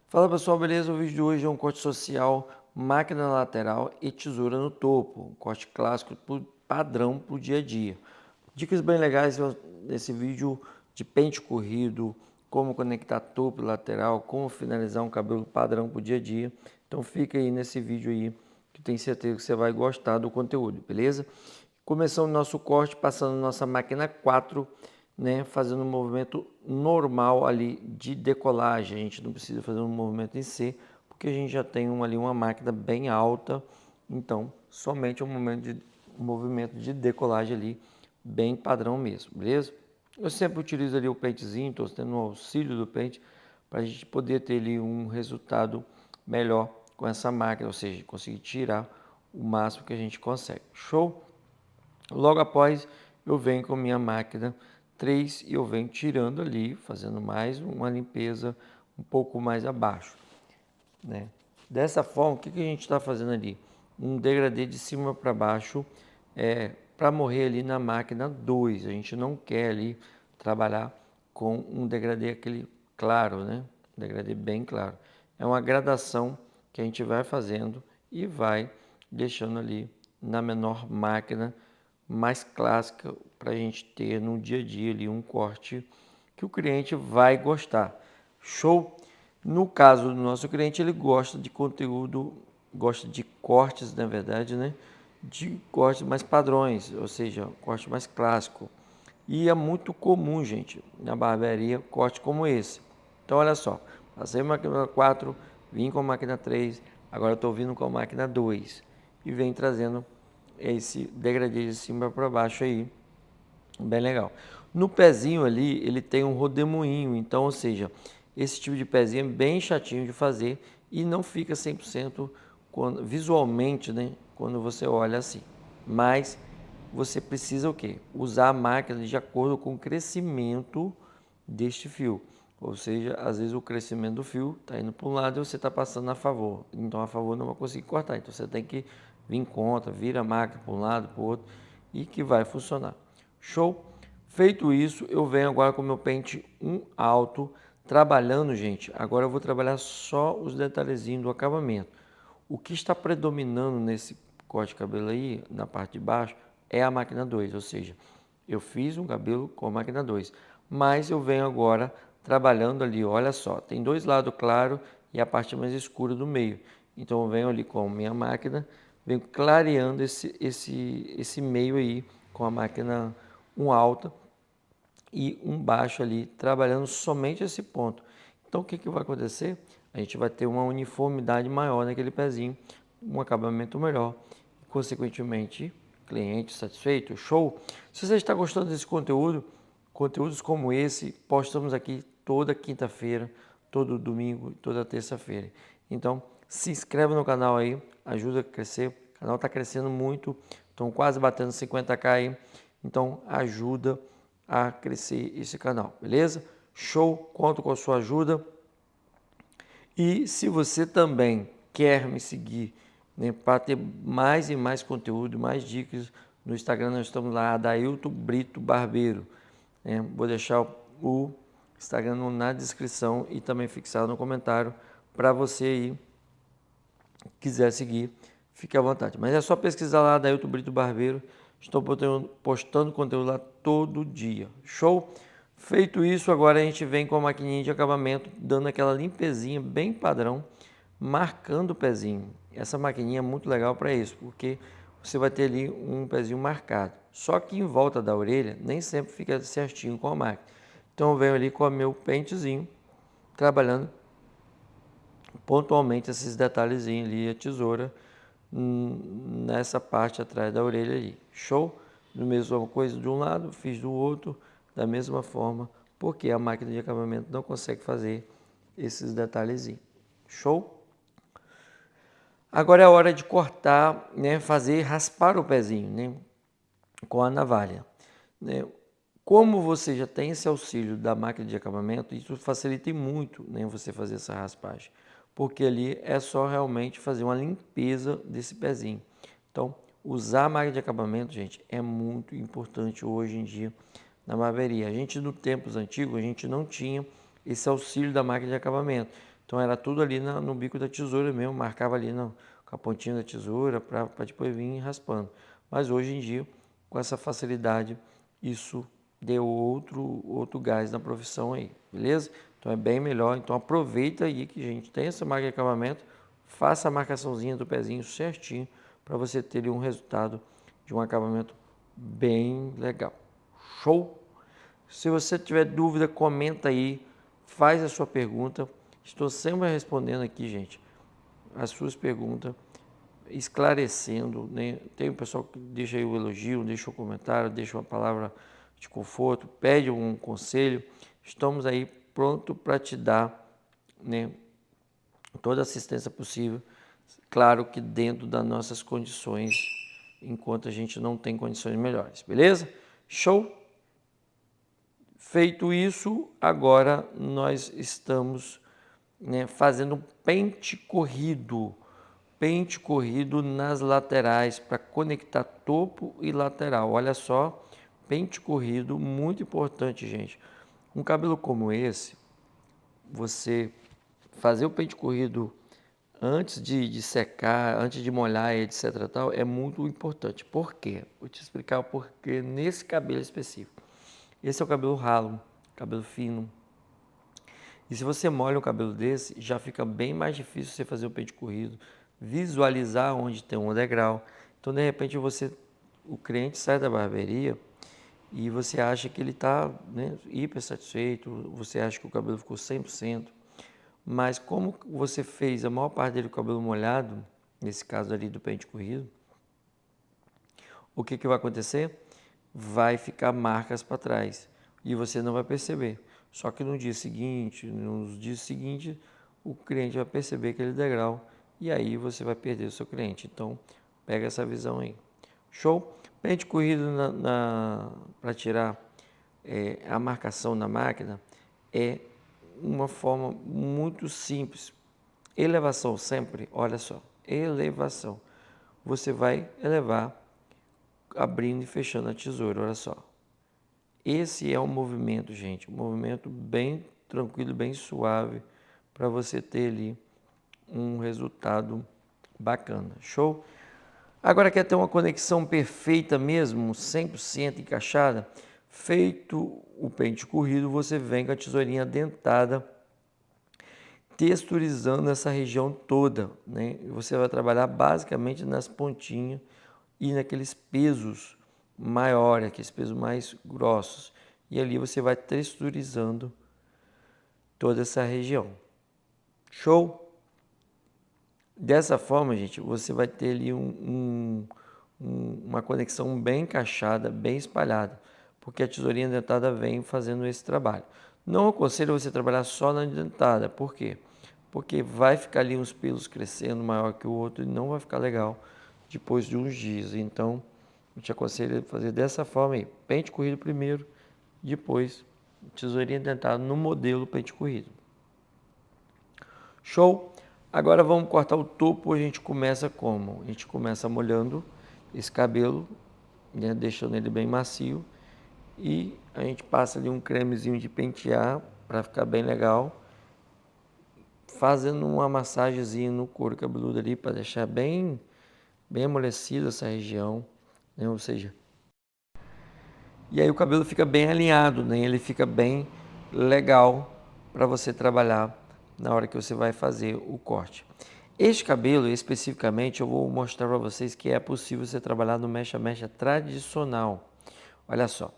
Fala pessoal, beleza? O vídeo de hoje é um corte social, máquina lateral e tesoura no topo. Um corte clássico padrão para o dia a dia. Dicas bem legais nesse vídeo de pente corrido, como conectar topo e lateral, como finalizar um cabelo padrão para o dia a dia. Então fica aí nesse vídeo aí, que tenho certeza que você vai gostar do conteúdo, beleza? Começando o nosso corte, passando nossa máquina 4, né, fazendo um movimento normal ali de decolagem. A gente não precisa fazer um movimento em C, porque a gente já tem ali uma máquina bem alta, então somente um movimento de decolagem ali, bem padrão mesmo, beleza? Eu sempre utilizo ali o pentezinho, estou tendo o auxílio do pente, para a gente poder ter ali um resultado melhor com essa máquina, ou seja, conseguir tirar o máximo que a gente consegue. Show? Logo após, eu venho com minha máquina 3 e eu venho tirando ali, fazendo mais uma limpeza um pouco mais abaixo, né? Dessa forma, o que a gente está fazendo ali? Um degradê de cima para baixo, para morrer ali na máquina 2. A gente não quer ali trabalhar com um degradê aquele claro, né? Um degradê bem claro. É uma gradação que a gente vai fazendo e vai deixando ali na menor máquina mais clássica para a gente ter no dia a dia ali um corte que o cliente vai gostar. Show? No caso do nosso cliente, ele gosta de conteúdo, gosta de cortes, na verdade, né? De cortes mais padrões, ou seja, corte mais clássico. E é muito comum, gente, na barbearia, corte como esse. Então, olha só, passei a máquina 4, vim com a máquina 3, agora estou vindo com a máquina 2 e vem trazendo esse degradê de cima para baixo aí, bem legal. No pezinho ali, ele tem um rodemoinho, então, ou seja, esse tipo de pezinho é bem chatinho de fazer e não fica 100% visualmente, né, quando você olha assim. Mas você precisa o quê? Usar a máquina de acordo com o crescimento deste fio. Ou seja, às vezes o crescimento do fio está indo para um lado e você está passando a favor. Então a favor não vai conseguir cortar. Então você tem que vir contra, vira a máquina para um lado, para o outro e que vai funcionar. Show? Feito isso, eu venho agora com o meu pente 1 alto, trabalhando, gente. Agora eu vou trabalhar só os detalhezinhos do acabamento. O que está predominando nesse corte de cabelo aí, na parte de baixo, é a máquina 2, ou seja, eu fiz um cabelo com a máquina 2, mas eu venho agora trabalhando ali, olha só, tem dois lados claros e a parte mais escura do meio. Então eu venho ali com a minha máquina, venho clareando esse meio aí com a máquina 1 alta e um baixo ali, trabalhando somente esse ponto. Então o que vai acontecer? A gente vai ter uma uniformidade maior naquele pezinho, um acabamento melhor, consequentemente, cliente satisfeito, show! Se você está gostando desse conteúdo, conteúdos como esse, postamos aqui toda quinta-feira, todo domingo, toda terça-feira. Então, se inscreve no canal aí, ajuda a crescer. O canal está crescendo muito, estão quase batendo 50k aí. Então, ajuda a crescer esse canal, beleza? Show, conto com a sua ajuda. E se você também quer me seguir, né, para ter mais e mais conteúdo, mais dicas, no Instagram nós estamos lá, Adailton Brito Barbeiro. Vou deixar o Instagram na descrição e também fixado no comentário para você aí quiser seguir, fique à vontade. Mas é só pesquisar lá, Adailton Brito Barbeiro. Estou postando conteúdo lá todo dia. Show? Feito isso, agora a gente vem com a maquininha de acabamento, dando aquela limpezinha bem padrão, marcando o pezinho. Essa maquininha é muito legal para isso, porque você vai ter ali um pezinho marcado. Só que em volta da orelha, nem sempre fica certinho com a máquina. Então eu venho ali com o meu pentezinho, trabalhando pontualmente esses detalhezinhos ali, a tesoura nessa parte atrás da orelha ali. Show? Do mesma coisa de um lado, fiz do outro, da mesma forma, porque a máquina de acabamento não consegue fazer esses detalhezinhos. Show? Agora é a hora de cortar, né, fazer raspar o pezinho, né, com a navalha, né? Como você já tem esse auxílio da máquina de acabamento, isso facilita muito, né, você fazer essa raspagem, porque ali é só realmente fazer uma limpeza desse pezinho. Então, usar a máquina de acabamento, gente, é muito importante hoje em dia na barbearia. A gente, no tempos antigos, a gente não tinha esse auxílio da máquina de acabamento. Então era tudo ali no bico da tesoura mesmo, marcava ali com a pontinha da tesoura para depois vir raspando. Mas hoje em dia, com essa facilidade, isso deu outro gás na profissão aí, beleza? Então é bem melhor. Então aproveita aí que a gente tem essa máquina de acabamento, faça a marcaçãozinha do pezinho certinho para você ter ali um resultado de um acabamento bem legal. Show? Se você tiver dúvida, comenta aí, faz a sua pergunta. Estou sempre respondendo aqui, gente, as suas perguntas, esclarecendo, né? Tem o pessoal que deixa aí o elogio, deixa o comentário, deixa uma palavra de conforto, pede um conselho. Estamos aí pronto para te dar, né, toda a assistência possível. Claro que dentro das nossas condições, enquanto a gente não tem condições melhores, beleza? Show? Feito isso, agora nós estamos, né, fazendo um pente corrido nas laterais para conectar topo e lateral. Olha só, pente corrido, muito importante, gente. Um cabelo como esse, você fazer o pente corrido antes de secar, antes de molhar, etc. Tal, é muito importante. Por quê? Vou te explicar o porquê nesse cabelo específico. Esse é o cabelo ralo, cabelo fino. E se você molha um cabelo desse, já fica bem mais difícil você fazer o pente corrido, visualizar onde tem um degrau. Então, de repente, o cliente sai da barbearia e você acha que ele está, né, hiper satisfeito, você acha que o cabelo ficou 100%, mas como você fez a maior parte dele com o cabelo molhado, nesse caso ali do pente corrido, o que vai acontecer? Vai ficar marcas para trás e você não vai perceber. Só que no dia seguinte, nos dias seguintes, o cliente vai perceber aquele degrau e aí você vai perder o seu cliente. Então, pega essa visão aí. Show? Pente corrido para tirar a marcação na máquina é uma forma muito simples. Elevação sempre, olha só, elevação. Você vai elevar abrindo e fechando a tesoura, olha só. Esse é um movimento, gente, um movimento bem tranquilo, bem suave, para você ter ali um resultado bacana. Show? Agora quer ter uma conexão perfeita mesmo, 100% encaixada? Feito o pente corrido, você vem com a tesourinha dentada, texturizando essa região toda, né? Você vai trabalhar basicamente nas pontinhas e naqueles pesos maiores, aqueles pesos mais grossos. E ali você vai texturizando toda essa região. Show? Dessa forma, gente, você vai ter ali uma conexão bem encaixada, bem espalhada, porque a tesourinha dentada vem fazendo esse trabalho. Não aconselho você trabalhar só na dentada, por quê? Porque vai ficar ali uns pelos crescendo maior que o outro e não vai ficar legal depois de uns dias. Então, eu te aconselho a fazer dessa forma aí, pente corrido primeiro, depois tesourinha dentada no modelo pente corrido. Show? Agora vamos cortar o topo, a gente começa como? A gente começa molhando esse cabelo, né, deixando ele bem macio e a gente passa ali um cremezinho de pentear para ficar bem legal, fazendo uma massagenzinha no couro cabeludo ali para deixar bem amolecida essa região, né, ou seja, e aí o cabelo fica bem alinhado, né, ele fica bem legal para você trabalhar na hora que você vai fazer o corte. Este cabelo, especificamente, eu vou mostrar para vocês que é possível você trabalhar no mecha-mecha tradicional. Olha só,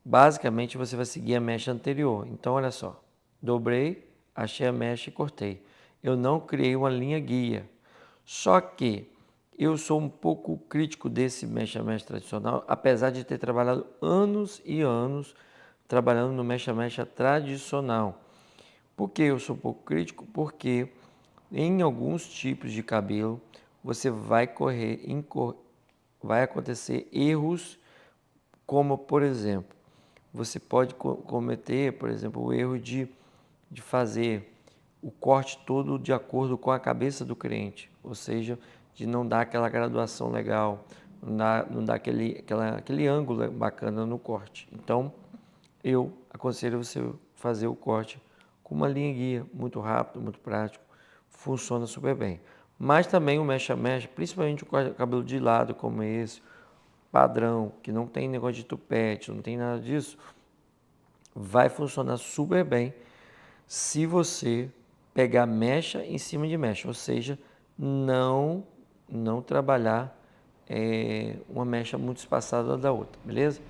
basicamente, você vai seguir a mecha anterior. Então, olha só, dobrei, achei a mecha e cortei. Eu não criei uma linha guia. Só que eu sou um pouco crítico desse mecha-mecha tradicional, apesar de ter trabalhado anos e anos trabalhando no mecha-mecha tradicional. Por que eu sou um pouco crítico? Porque em alguns tipos de cabelo você vai acontecer erros, como por exemplo, você pode cometer, por exemplo, o erro de fazer o corte todo de acordo com a cabeça do cliente, ou seja, de não dar aquela graduação legal, não dar aquele ângulo bacana no corte. Então, eu aconselho você fazer o corte com uma linha guia, muito rápido, muito prático, funciona super bem. Mas também o mecha-mecha, principalmente o cabelo de lado como esse, padrão, que não tem negócio de tupete, não tem nada disso, vai funcionar super bem se você pegar mecha em cima de mecha, ou seja, não trabalhar uma mecha muito espaçada da outra, beleza?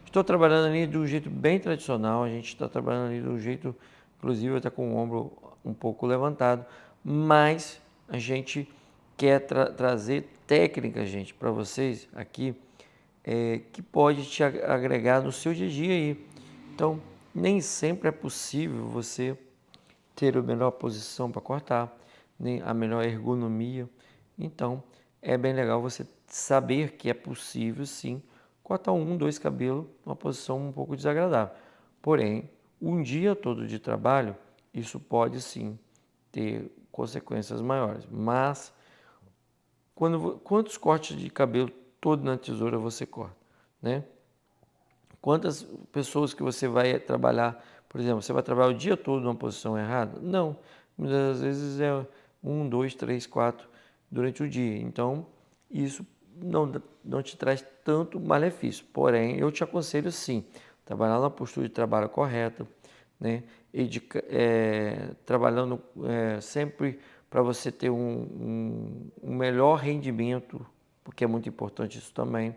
Estou trabalhando ali de um jeito bem tradicional, a gente está trabalhando ali de um jeito, inclusive até com o ombro um pouco levantado, mas a gente quer trazer técnicas, gente, para vocês aqui, que pode te agregar no seu dia a dia aí. Então, nem sempre é possível você ter a melhor posição para cortar, nem a melhor ergonomia. Então, é bem legal você saber que é possível sim cortar um, dois cabelos numa posição um pouco desagradável. Porém, um dia todo de trabalho, isso pode sim ter consequências maiores. Mas, quantos cortes de cabelo todo na tesoura você corta, né? Quantas pessoas que você vai trabalhar, por exemplo, você vai trabalhar o dia todo numa posição errada? Não. Muitas vezes é um, dois, três, quatro durante o dia. Então, isso não te traz tanto malefício. Porém, eu te aconselho sim, trabalhar na postura de trabalho correta, né? Trabalhando sempre para você ter um melhor rendimento, porque é muito importante isso também.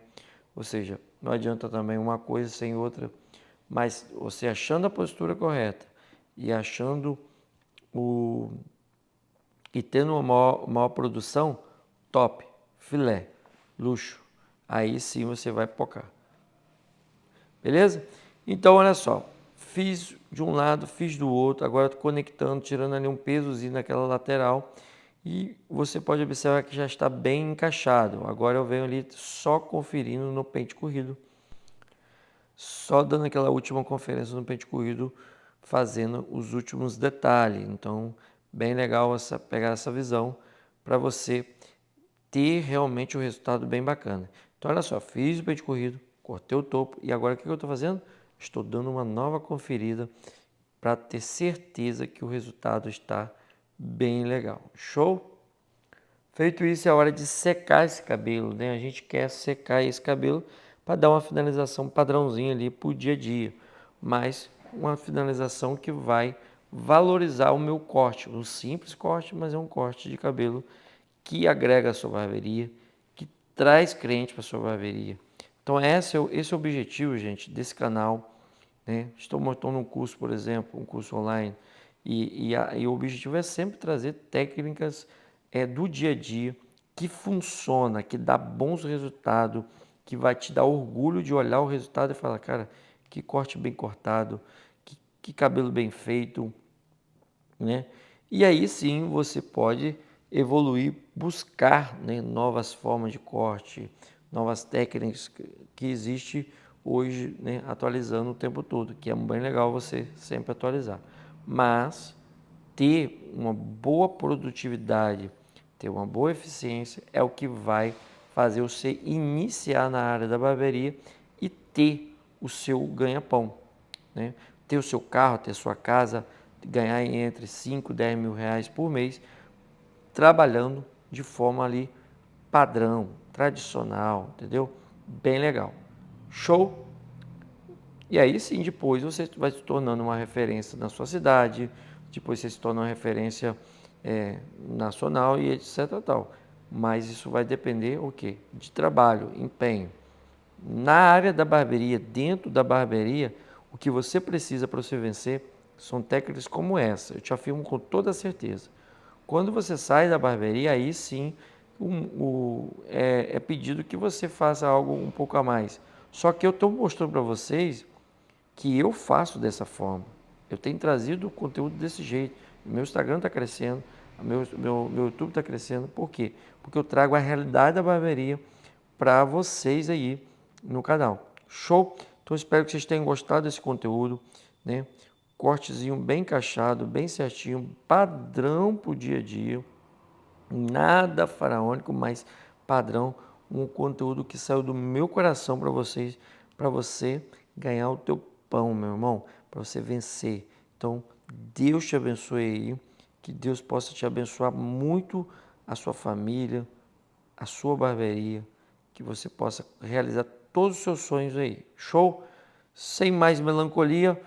Ou seja, não adianta também uma coisa sem outra, mas você achando a postura correta e achando o e tendo uma maior produção, top, filé, luxo. Aí sim você vai focar. Beleza? Então olha só, fiz de um lado, fiz do outro, agora estou conectando, tirando ali um pesozinho naquela lateral e você pode observar que já está bem encaixado. Agora eu venho ali só conferindo no pente corrido, só dando aquela última conferência no pente corrido, fazendo os últimos detalhes. Então, bem legal pegar essa visão para você ter realmente um resultado bem bacana. Então, olha só, fiz o pente corrido, cortei o topo e agora o que eu estou fazendo? Estou dando uma nova conferida para ter certeza que o resultado está bem legal. Show? Feito isso, é hora de secar esse cabelo, né? A gente quer secar esse cabelo para dar uma finalização padrãozinha ali para o dia a dia, mas uma finalização que vai valorizar o meu corte, um simples corte, mas é um corte de cabelo que agrega a sua barbearia, que traz cliente para a sua barbearia. Então esse é o objetivo, gente, desse canal, né? Estou montando um curso, por exemplo, um curso online, e o objetivo é sempre trazer técnicas do dia a dia que funciona, que dá bons resultados, que vai te dar orgulho de olhar o resultado e falar, cara, que corte bem cortado, que cabelo bem feito, né? E aí sim você pode evoluir, buscar, né, novas formas de corte, novas técnicas que existe hoje, né, atualizando o tempo todo, que é bem legal você sempre atualizar. Mas ter uma boa produtividade, ter uma boa eficiência é o que vai fazer você iniciar na área da barbearia e ter o seu ganha-pão, né? Ter o seu carro, ter a sua casa, ganhar entre 5 e 10 mil reais por mês, trabalhando de forma ali padrão, tradicional, entendeu? Bem legal. Show? E aí sim, depois você vai se tornando uma referência na sua cidade, depois você se torna uma referência nacional e etc. Tal. Mas isso vai depender o quê? De trabalho, empenho. Na área da barbearia, dentro da barbearia, o que você precisa para você vencer são técnicas como essa. Eu te afirmo com toda certeza. Quando você sai da barbearia, aí sim é pedido que você faça algo um pouco a mais. Só que eu estou mostrando para vocês que eu faço dessa forma. Eu tenho trazido o conteúdo desse jeito. Meu Instagram está crescendo, meu YouTube está crescendo. Por quê? Porque eu trago a realidade da barbearia para vocês aí no canal. Show? Então espero que vocês tenham gostado desse conteúdo, né? Cortezinho bem encaixado, bem certinho, padrão para o dia a dia. Nada faraônico, mas padrão, um conteúdo que saiu do meu coração para você ganhar o teu pão, meu irmão, para você vencer. Então, Deus te abençoe aí, que Deus possa te abençoar muito a sua família, a sua barbearia, que você possa realizar todos os seus sonhos aí. Show? Sem mais melancolia,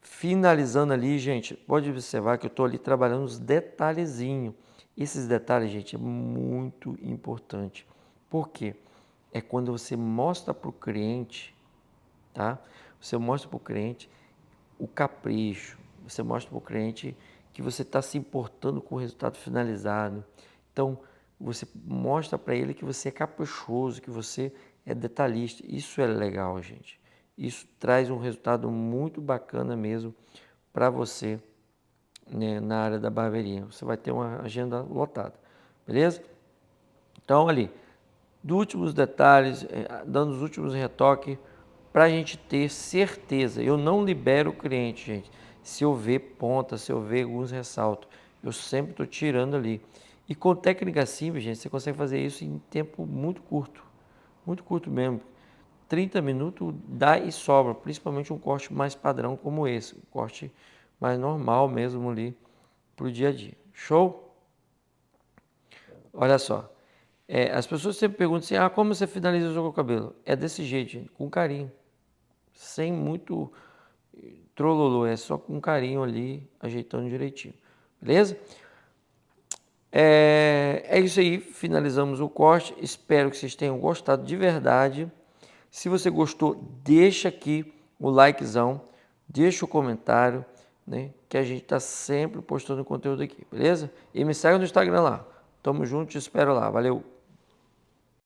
finalizando ali, gente, pode observar que eu estou ali trabalhando os detalhezinhos. Esses detalhes, gente, é muito importante. Por quê? É quando você mostra para o cliente, tá? Você mostra para o cliente o capricho, você mostra para o cliente que você está se importando com o resultado finalizado. Então, você mostra para ele que você é caprichoso, que você é detalhista. Isso é legal, gente. Isso traz um resultado muito bacana mesmo para você, né, na área da barbearia. Você vai ter uma agenda lotada, beleza? Então, ali, dos últimos detalhes, dando os últimos retoques, para a gente ter certeza. Eu não libero o cliente, gente. Se eu ver ponta, se eu ver alguns ressaltos, eu sempre estou tirando ali. E com técnica simples, gente, você consegue fazer isso em tempo muito curto mesmo. 30 minutos dá e sobra, principalmente um corte mais padrão como esse, um corte mais normal mesmo ali para o dia a dia. Show? Olha só. As pessoas sempre perguntam assim, como você finaliza o seu cabelo? É desse jeito, gente, com carinho. Sem muito trololô, é só com carinho ali, ajeitando direitinho. Beleza? É isso aí, finalizamos o corte. Espero que vocês tenham gostado de verdade. Se você gostou, deixa aqui o likezão, deixa o comentário, né? Que a gente está sempre postando conteúdo aqui, beleza? E me segue no Instagram lá. Tamo junto, te espero lá. Valeu!